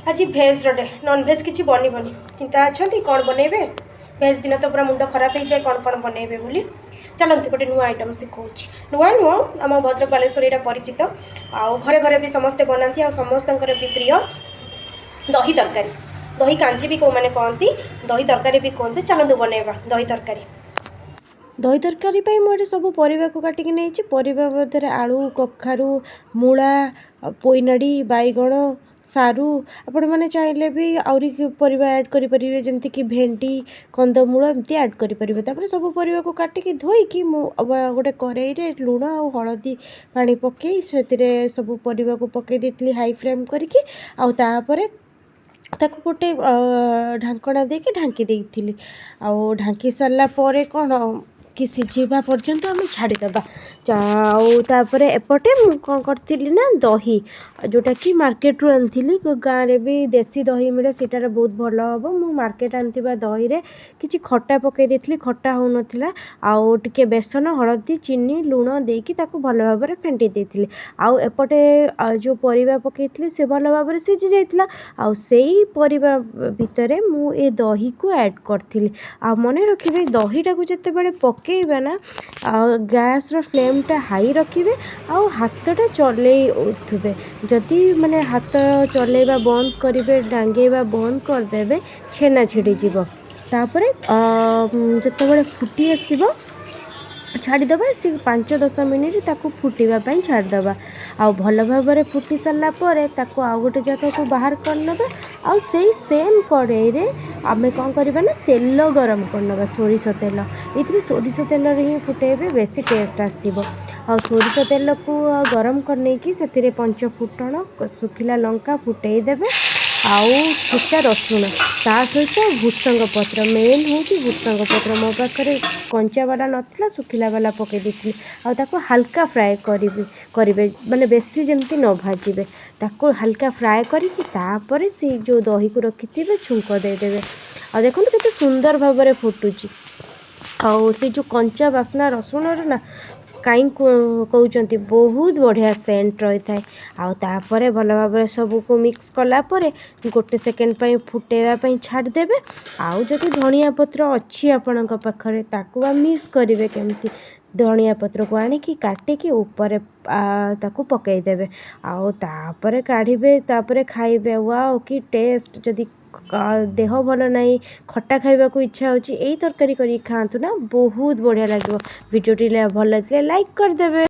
आज भेज day non veg किसी बनबनी चिंता अच्छा कौन बनइबे भेज दिन तो पूरा मुंड खराब हो जाए कौन बनइबे बोली चलते गोटे नुआ आइटम शिखाऊँ नुआ नुह आम भद्रक बालेश्वर यहाँ परिचित आउ घरे घरे भी समस्ते बनाती आ समस्त भी प्रिय दही तरकारी दही कांजी भी कौ मैंने कहती दही तरकारी भी कहते चलतु बनइबा दही तरकारी दही तरकारी मुझे सब परिवा को काटिकी नहीं परिवा मध्य आलू कखारू मूला पोईनाड़ी बैगण सारू आपण मैंने चाहिए भी आहरी परिवा ऐड करें जमती कि भेंडी कंदमूल एमती ऐड करें सब परिवा को काटिकी धोईकी गोटे कड़ाई लुण और हलदी पानी पकई से सब परिवा को पकई देती हाई फ्लेम करके आउे ताको गोटे ढांकणा देके ढांकी देती आउ ढांकी सारा पर कौन कि सिझेबा पर्यंत आम छाड़ीदबा आउे एपटे कौन करी ना दही जोटा कि मार्केट रू आनी गाँव में भी देसी दही मिले सीटार बहुत भल हम मु मार्केट आनी दही रे किसी खटा पकई देती खटा हो नाला आउ टे बेसन हलदी चीनी लुण देकी ताको भल भाव में फेंटी देती आउ एपटे जो परिवा पकई से भल भाव में सिझी जाइए आउ सेई परिवा भितर मु ए दही को ऐड करी आ मन रखिए दहीटा को जिते बड़े पकेबा ना गैस रो फ्लेम टा हाई रखिए आउ हाथटा चलैथुबे जदि माने हाथ चलैबा बंद करेंगे डांगेबा बंद करदे छेना छिड़ीज तापर जिते फुटी आसब छाड़ीदबा सी 5-10 मिनिट ताकू फुटापी छाड़ीदबा आउ भल भाव में फुटी सारा ताकू आउ गोटे जगह को बाहर करनबा आउ से सेम कड़ाई रे आमे कौन करबा ना तेल गरम करनबा सोरिष तेल ये सोरिष तेल ही फुटेबे बेसी टेस्ट आसीबो आ सोरिष तेल को गरम करने की से पंच फुटण सुखिला लंका फुटई देबे आउ छुटा रसुण ता सहित भूसंग पत्र मेन हूँ कि भूसंग पत्र मो पाखे कंचा वाला नाला सुखिला वाला पकई देती आको हाल्का फ्राए करेंगे माने बेसी जमती न भाजबे ताको हाल्का फ्राए करके से जो दही को रखि थे छुंक देदेवे आ देखो केते सुंदर भाव में फुटुची आउ से जो कंचा बास्ना रसुण ना कहीं कहते बहुत बढ़िया सेंट रही था आउे भल भाव में सबको मिक्स कलापर गोटे सेकेंड फुटेवाई छाड़देवे आउ जदि धनिया पत्र अच्छी आपण पाखे ताकू मिक्स करेंगे केमती धनिया पत्र को आणिकी काटिकी ऊपर ताकू पकईदेवे आउे काढ़े खाइबे वाओ कि टेस्ट जदि देह भल नहीं खट्टा खाइबा को इच्छा होची एई तरकारी करी खातु ना बहुत बढ़िया लगे वीडियो भल लगे लाइक करदेवे।